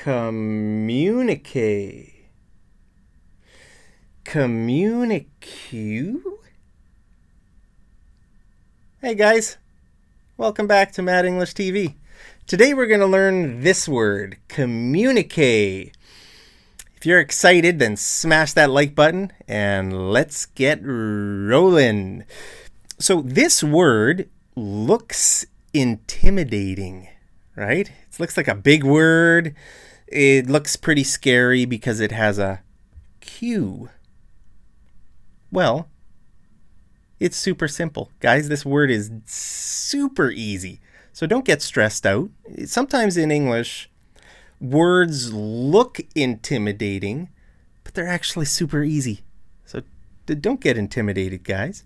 COMMUNIQUE. COMMUNIQUE? Hey guys, welcome back to Mad English TV. Today we're going to learn this word, COMMUNIQUE. If you're excited, then smash that like button and let's get rolling. So this word looks intimidating, right? It looks like a big word. It looks pretty scary because it has a Q. Well, it's super simple. Guys, this word is super easy. So don't get stressed out. Sometimes in English, words look intimidating, but they're actually super easy. So don't get intimidated, guys.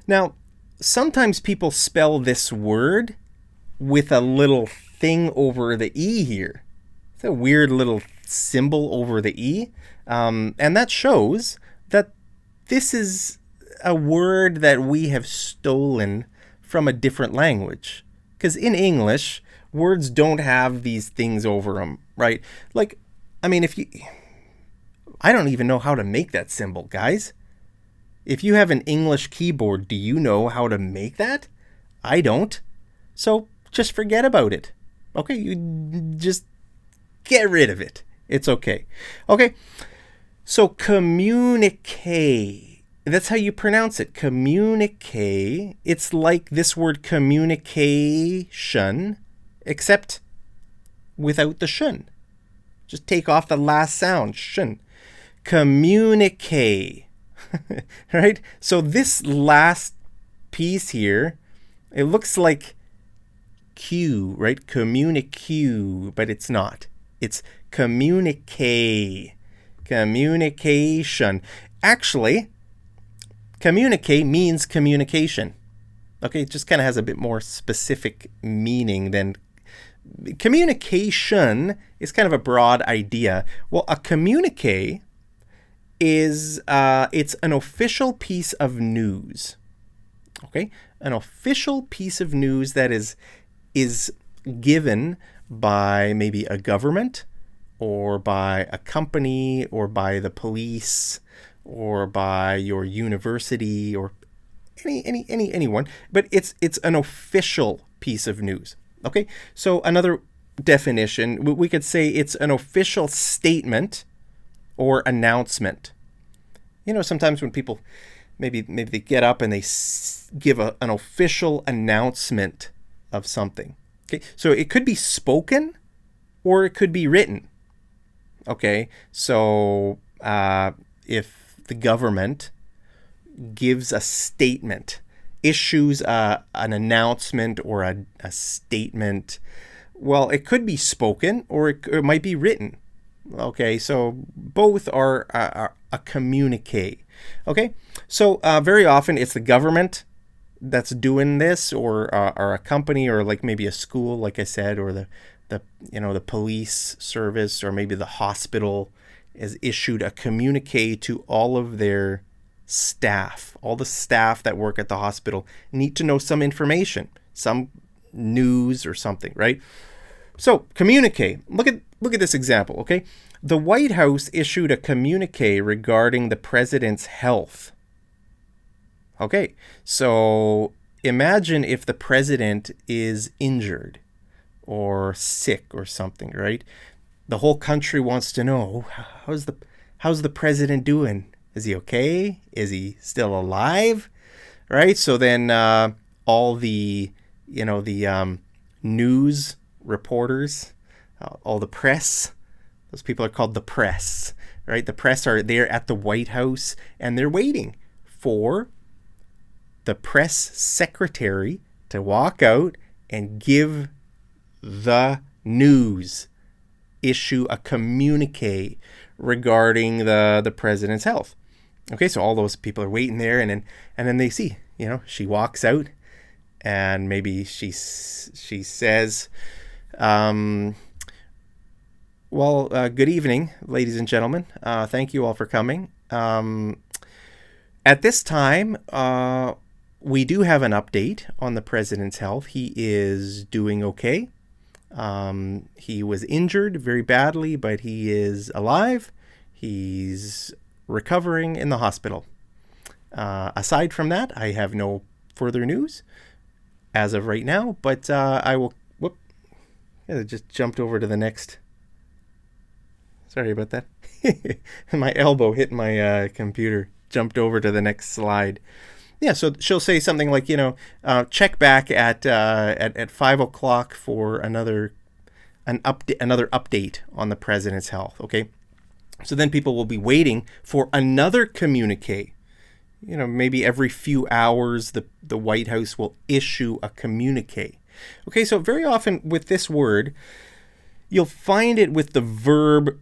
Now, sometimes people spell this word with a little thing over the E here. It's a weird little symbol over the E. And that shows that this is a word that we have stolen from a different language. Because in English, words don't have these things over them, right? Like, I mean, I don't even know how to make that symbol, guys. If you have an English keyboard, do you know how to make that? I don't. So just forget about it. Okay, you just get rid of it. It's okay. Okay, so COMMUNIQUE. That's how you pronounce it. COMMUNIQUE. It's like this word communication, except without the shun. Just take off the last sound, shun. COMMUNIQUE. Right? So this last piece here, it looks like Q, right? COMMUNIQUE, but it's not. It's COMMUNIQUE. Communication. Actually, COMMUNIQUE means communication. Okay, it just kind of has a bit more specific meaning than communication is kind of a broad idea. Well, a communique is it's an official piece of news. Okay, an official piece of news that is given by maybe a government or by a company or by the police or by your university or anyone, but it's an official piece of news. Okay, so another definition, we could say it's an official statement or announcement. You know, sometimes when people maybe they get up and they give an official announcement of something. Okay, so it could be spoken or it could be written. Okay, so if the government gives a statement, issues an announcement or a statement, well, it could be spoken or it might be written. Okay, so both are a communique. Okay, so very often it's the government that's doing this, or a company, or like maybe a school, like I said, or the police service, or maybe the hospital has issued a communique to all of their staff. All the staff that work at the hospital need to know some information, some news or something, right? So communique. Look at this example, okay? The White House issued a communique regarding the president's health. Okay, so imagine if the president is injured or sick or something, right? The whole country wants to know, how's the president doing? Is he okay? Is he still alive? Right? So then all the news reporters, all the press, those people are called the press, right? The press are there at the White House and they're waiting for the press secretary to walk out and give the news, issue a communique regarding the president's health. Okay, so all those people are waiting there, and then they see, she walks out, and maybe she says, good evening, ladies and gentlemen. Thank you all for coming. At this time, we do have an update on the president's health. He is doing okay. He was injured very badly, but he is alive. He's recovering in the hospital. Aside from that, I have no further news as of right now, but I will... Whoop. I just jumped over to the next... Sorry about that. My elbow hit my computer. Jumped over to the next slide. Yeah, so she'll say something like, check back at 5 o'clock for another update on the president's health. Okay, so then people will be waiting for another communique. Maybe every few hours the White House will issue a communique. Okay, so very often with this word, you'll find it with the verb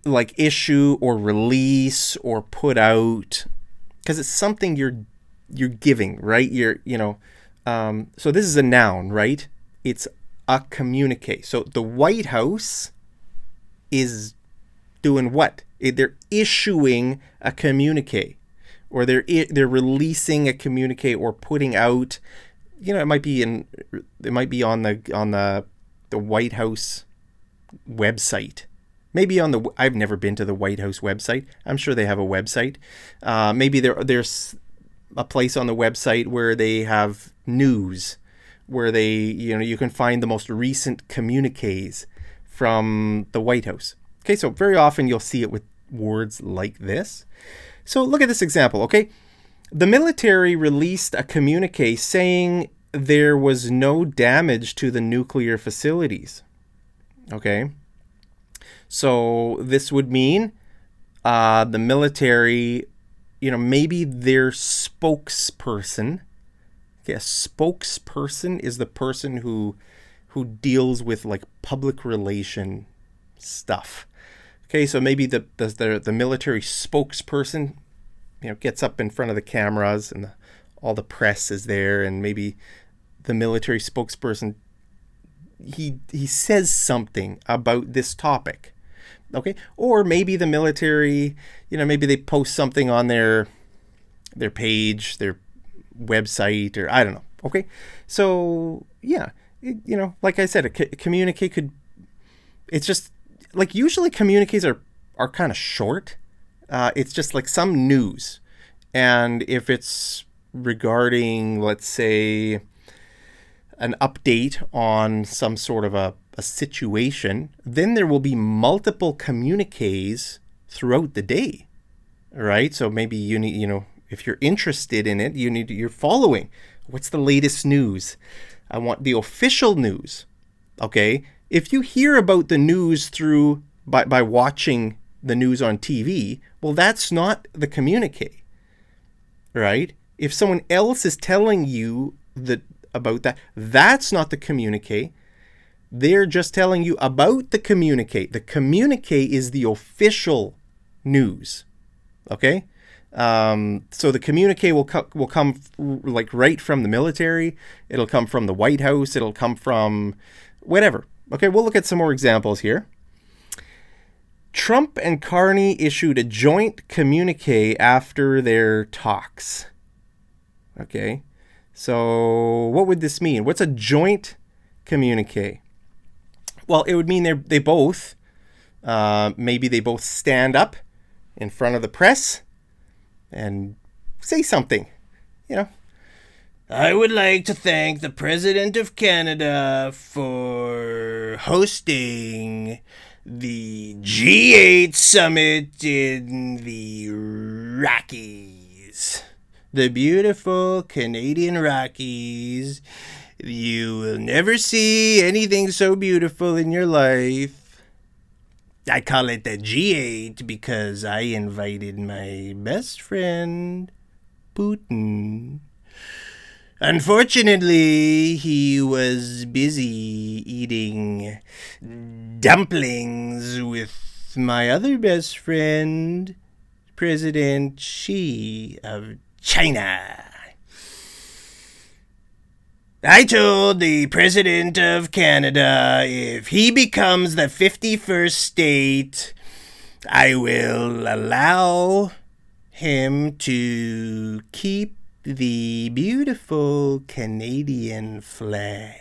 like issue or release or put out, because it's something you're giving, right? So this is a noun, right? It's a communique. So the White House is doing what? They're issuing a communique, or they're releasing a communique or putting out. It might be on the White House website. Maybe I've never been to the White House website. I'm sure they have a website. Maybe there's a place on the website where they have news, where you can find the most recent communiques from the White House. Okay, so very often you'll see it with words like this. So look at this example, okay? The military released a communique saying there was no damage to the nuclear facilities. Okay? So this would mean the military, maybe their spokesperson. Okay, a spokesperson is the person who deals with like public relation stuff. Okay, so maybe the military spokesperson, gets up in front of the cameras and all the press is there, and maybe the military spokesperson he says something about this topic. Okay, or maybe the military, maybe they post something on their page, their website, or I don't know. Okay, so yeah, like I said, a communique it's just like usually communiques are kind of short. It's just like some news, and if it's regarding, let's say, an update on some sort of a situation, then there will be multiple communiques throughout the day, right? So maybe you need, if you're interested in it, you're following. What's the latest news? I want the official news. Okay, if you hear about the news by watching the news on TV, well, that's not the communique, right? If someone else is telling you about that, that's not the communique. They're just telling you about the communique. The communique is the official news. Okay? So the communique will come like right from the military. It'll come from the White House. It'll come from whatever. Okay, we'll look at some more examples here. Trump and Carney issued a joint communique after their talks. Okay, so what would this mean? What's a joint communique? Well, it would mean they both, maybe they both stand up in front of the press and say something, I would like to thank the President of Canada for hosting the G8 summit in the Rockies. The beautiful Canadian Rockies. You will never see anything so beautiful in your life. I call it the G8 because I invited my best friend, Putin. Unfortunately, he was busy eating dumplings with my other best friend, President Xi of China. I told the President of Canada if he becomes the 51st state, I will allow him to keep the beautiful Canadian flag.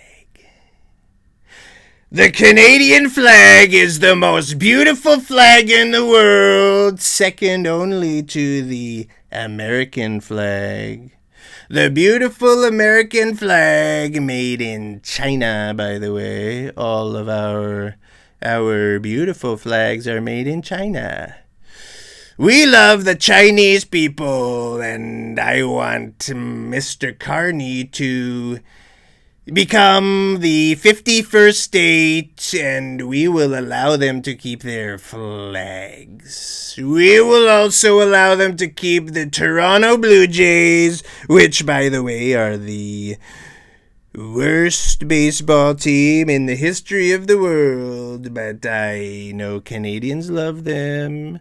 The Canadian flag is the most beautiful flag in the world, second only to the American flag. The beautiful American flag made in China, by the way. All of our beautiful flags are made in China. We love the Chinese people, and I want Mr. Carney to become the 51st state, and we will allow them to keep their flags. We will also allow them to keep the Toronto Blue Jays, which, by the way, are the worst baseball team in the history of the world, but I know Canadians love them.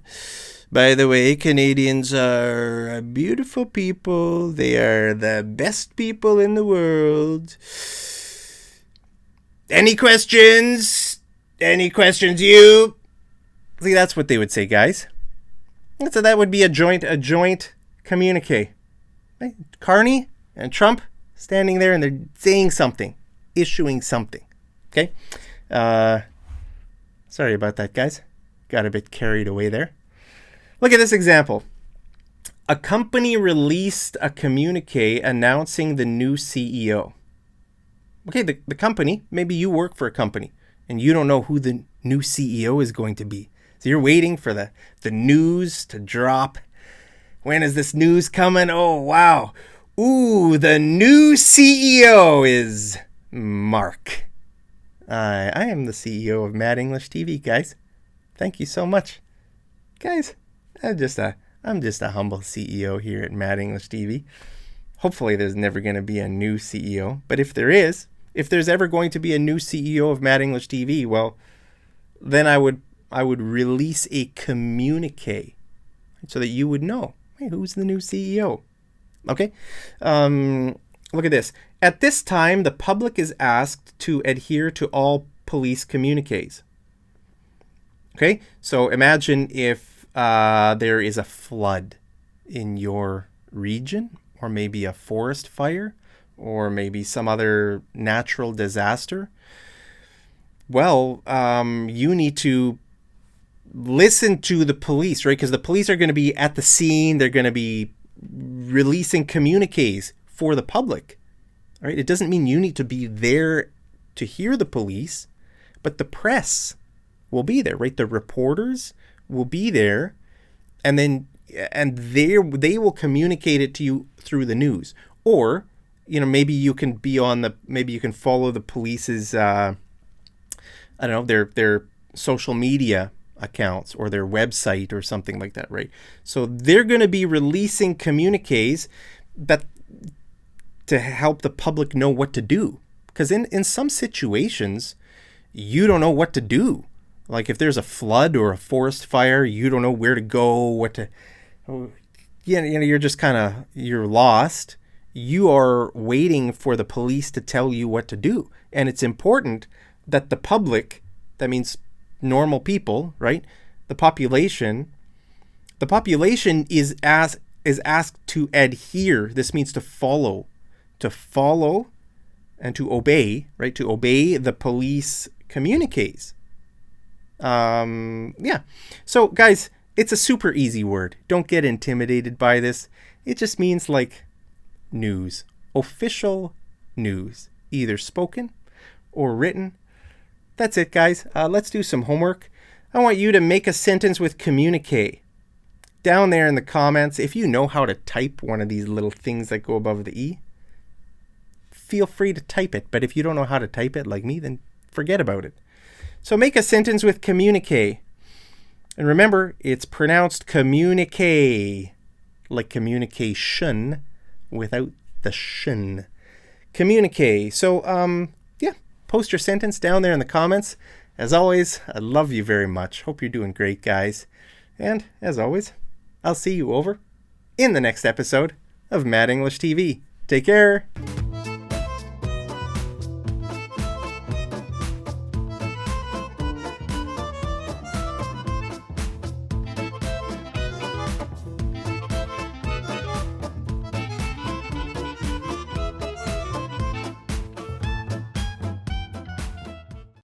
By the way, Canadians are beautiful people. They are the best people in the world. Any questions? Any questions, you? See, that's what they would say, guys. So that would be a joint communique. Right? Carney and Trump standing there and they're saying something, issuing something. Okay? Sorry about that, guys. Got a bit carried away there. Look at this example. A company released a communique announcing the new CEO. Okay, the company, maybe you work for a company and you don't know who the new CEO is going to be. So you're waiting for the news to drop. When is this news coming? Oh, wow. Ooh, the new CEO is Mark. I am the CEO of Mad English TV, guys. Thank you so much. Guys, I'm just a humble CEO here at Mad English TV. Hopefully there's never going to be a new CEO. But if there's ever going to be a new CEO of Mad English TV, well, then I would release a communique so that you would know, hey, who's the new CEO. Okay? Look at this. At this time, the public is asked to adhere to all police communiques. Okay? So imagine if there is a flood in your region, or maybe a forest fire, or maybe some other natural disaster. Well, you need to listen to the police, right? Because the police are going to be at the scene. They're going to be releasing communiques for the public, right? It doesn't mean you need to be there to hear the police, but the press will be there, right? The reporters will be there, and they will communicate it to you through the news. Or, maybe you can follow the police's their social media accounts or their website or something like that, right? So they're going to be releasing communiques to help the public know what to do. Because in some situations, you don't know what to do. Like if there's a flood or a forest fire, you don't know where to go, you're just you're lost. You are waiting for the police to tell you what to do. And it's important that the public, that means normal people, right? The population is asked to adhere. This means to follow and to obey, right? To obey the police communiques. So guys, it's a super easy word. Don't get intimidated by this. It just means like news, official news, either spoken or written. That's it, guys. Let's do some homework. I want you to make a sentence with communique. Down there in the comments, if you know how to type one of these little things that go above the E, feel free to type it. But if you don't know how to type it like me, then forget about it. So make a sentence with communique. And remember, it's pronounced communique, like communication without the shin. Communique. So, post your sentence down there in the comments. As always, I love you very much. Hope you're doing great, guys. And as always, I'll see you over in the next episode of Mad English TV. Take care.